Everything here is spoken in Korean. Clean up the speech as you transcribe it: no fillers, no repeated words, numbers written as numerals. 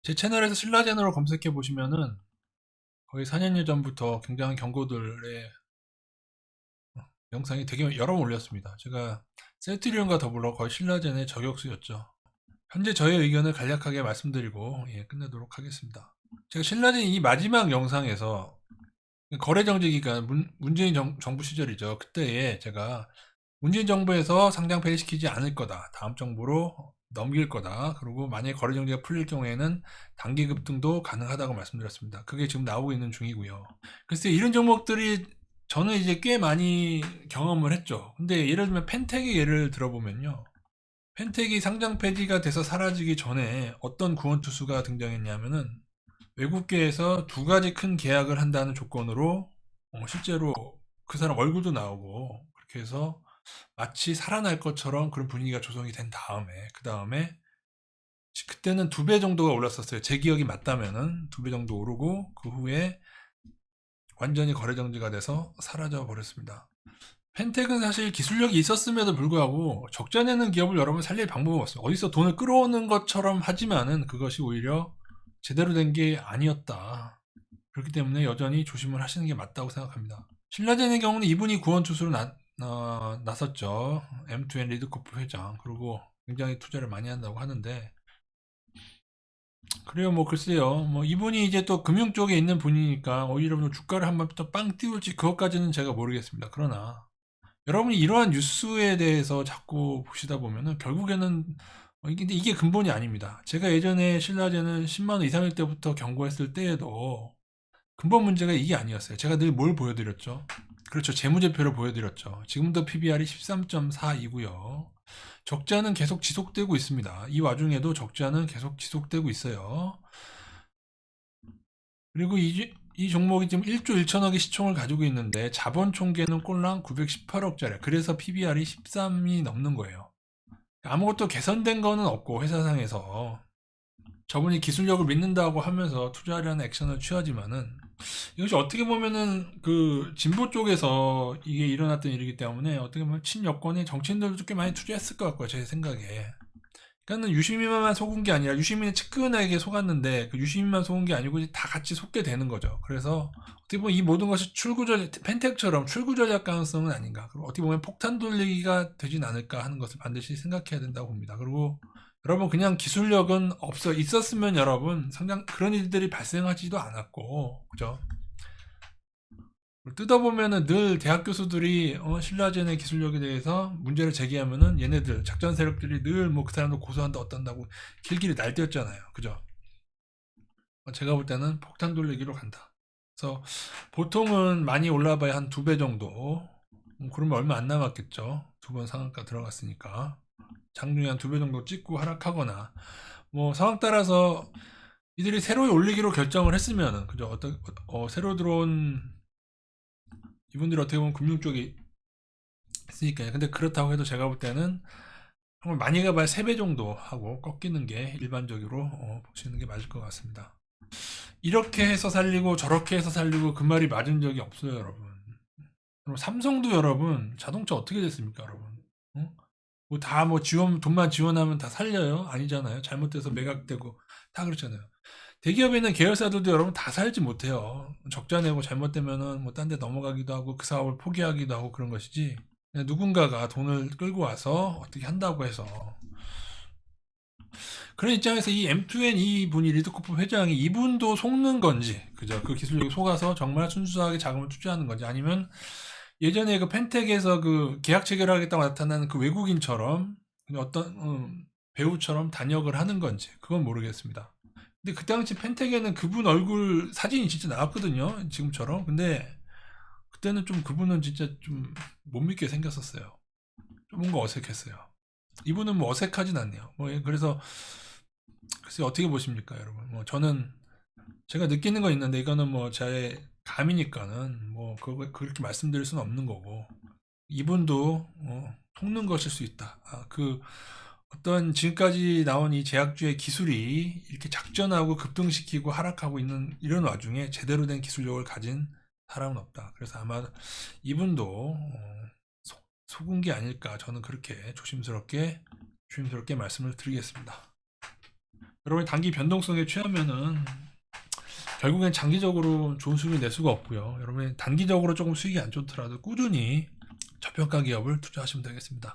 제 채널에서 신라젠으로 검색해 보시면은 거의 4년여 전부터 굉장한 경고들의 영상이 되게 여러 번 올렸습니다. 제가 셀트리온과 더불어 거의 신라젠의 저격수였죠. 현재 저의 의견을 간략하게 말씀드리고 끝내도록 하겠습니다. 제가 신라젠 이 마지막 영상에서 거래 정지 기간 문재인 정부 시절이죠. 그때에 제가 문재인 정부에서 상장 폐지시키지 않을 거다. 다음 정부로 넘길 거다. 그리고 만약에 거래 정지가 풀릴 경우에는 단기 급등도 가능하다고 말씀드렸습니다. 그게 지금 나오고 있는 중이고요. 글쎄 이런 종목들이 저는 이제 꽤 많이 경험을 했죠. 근데 예를 들면 펜텍의 예를 들어보면요. 펜텍이 상장 폐지가 돼서 사라지기 전에 어떤 구원투수가 등장했냐면은 외국계에서 두 가지 큰 계약을 한다는 조건으로 실제로 그 사람 얼굴도 나오고 그렇게 해서 마치 살아날 것처럼 그런 분위기가 조성이 된 다음에 그 다음에 그때는 2배 정도가 올랐었어요. 제 기억이 맞다면은 2배 정도 오르고 그 후에 완전히 거래 정지가 돼서 사라져 버렸습니다. 펜텍은 사실 기술력이 있었음에도 불구하고 적자내는 기업을 여러 번 살릴 방법은 없어요. 어디서 돈을 끌어오는 것처럼 하지만은 그것이 오히려 제대로 된 게 아니었다. 그렇기 때문에 여전히 조심을 하시는 게 맞다고 생각합니다. 신라젠의 경우는 이분이 구원 투수로 나섰죠. M2N 리드코프 회장. 그리고 굉장히 투자를 많이 한다고 하는데, 그래요, 뭐, 글쎄요. 뭐, 이분이 이제 또 금융 쪽에 있는 분이니까, 오히려 뭐 주가를 한번 또 빵 띄울지, 그것까지는 제가 모르겠습니다. 그러나, 여러분이 이러한 뉴스에 대해서 자꾸 보시다 보면은, 결국에는, 근데 이게 근본이 아닙니다. 제가 예전에 신라젠은 10만원 이상일 때부터 경고했을 때에도, 근본 문제가 이게 아니었어요. 제가 늘 뭘 보여드렸죠? 그렇죠. 재무제표를 보여드렸죠. 지금도 PBR이 13.4이고요. 적자는 계속 지속되고 있습니다. 이 와중에도 적자는 계속 지속되고 있어요. 그리고 이 종목이 지금 1조 1천억의 시총을 가지고 있는데 자본 총계는 꼴랑 918억짜리. 그래서 PBR이 13이 넘는 거예요. 아무것도 개선된 거는 없고 회사상에서 저분이 기술력을 믿는다고 하면서 투자하려는 액션을 취하지만은 이것이 어떻게 보면은 그 진보 쪽에서 이게 일어났던 일이기 때문에 어떻게 보면 친여권의 정치인들도 꽤 많이 투자했을 것 같고요, 제 생각에. 그러니까는 유시민만 속은 게 아니라 유시민은 측근에게 속았는데 그 유시민만 속은 게 아니고 다 같이 속게 되는 거죠. 그래서 어떻게 보면 이 모든 것이 펜텍처럼 출구 전략 가능성은 아닌가. 그리고 어떻게 보면 폭탄 돌리기가 되진 않을까 하는 것을 반드시 생각해야 된다고 봅니다. 그리고 여러분 그냥 기술력은 있었으면 여러분 상장 그런 일들이 발생하지도 않았고 그죠? 뜯어보면은 늘 대학 교수들이 신라젠의 기술력에 대해서 문제를 제기하면은 얘네들 작전 세력들이 늘 뭐 그 사람도 고소한다 어떤다고 길길이 날뛰었잖아요. 그죠? 제가 볼 때는 폭탄 돌리기로 간다. 그래서 보통은 많이 올라봐야 한 2배 정도. 그러면 얼마 안 남았겠죠. 2번 상한가 들어갔으니까. 장중에 한 2배 정도 찍고 하락하거나 뭐 상황 따라서 이들이 새로 올리기로 결정을 했으면은 그죠? 새로 들어온 이분들이 어떻게 보면 금융 쪽에 있으니까요. 근데 그렇다고 해도 제가 볼 때는 정말 많이 가봐야 3배 정도 하고 꺾이는 게 일반적으로 보시는 게 맞을 것 같습니다. 이렇게 해서 살리고 저렇게 해서 살리고 그 말이 맞은 적이 없어요, 여러분. 그럼 삼성도 여러분 자동차 어떻게 됐습니까, 여러분? 어? 뭐다뭐 돈만 지원하면 다 살려요? 아니잖아요. 잘못돼서 매각되고 다 그렇잖아요. 대기업에 있는 계열사들도 여러분 다 살지 못해요. 적자 내고 잘못되면은 뭐 딴 데 넘어가기도 하고 그 사업을 포기하기도 하고 그런 것이지. 그냥 누군가가 돈을 끌고 와서 어떻게 한다고 해서 그런 입장에서 이 M2N 이분이 리드코프 회장이 이분도 속는 건지 그죠? 그 기술력이 속아서 정말 순수하게 자금을 투자하는 건지 아니면 예전에 그 펜텍에서 그 계약 체결하겠다고 나타나는 그 외국인처럼 어떤 배우처럼 단역을 하는 건지 그건 모르겠습니다. 근데 그 당시 펜텍에는 그분 얼굴 사진이 진짜 나왔거든요. 지금처럼. 근데 그때는 좀 그분은 진짜 좀 못 믿게 생겼었어요. 좀 뭔가 어색했어요. 이분은 뭐 어색하진 않네요. 뭐 그래서 글쎄 어떻게 보십니까, 여러분? 뭐 저는 제가 느끼는 건 있는데 이거는 뭐 제 감이니까는 뭐 그거 그렇게 말씀드릴 수는 없는 거고 이분도 속는 것일 수 있다. 그 어떤 지금까지 나온 이 제약주의 기술이 이렇게 작전하고 급등시키고 하락하고 있는 이런 와중에 제대로 된 기술력을 가진 사람은 없다. 그래서 아마 이분도 속은 게 아닐까 저는 그렇게 조심스럽게 말씀을 드리겠습니다. 여러분이 단기 변동성에 취하면은 결국엔 장기적으로 좋은 수익을 낼 수가 없고요. 여러분이 단기적으로 조금 수익이 안 좋더라도 꾸준히 저평가 기업을 투자하시면 되겠습니다.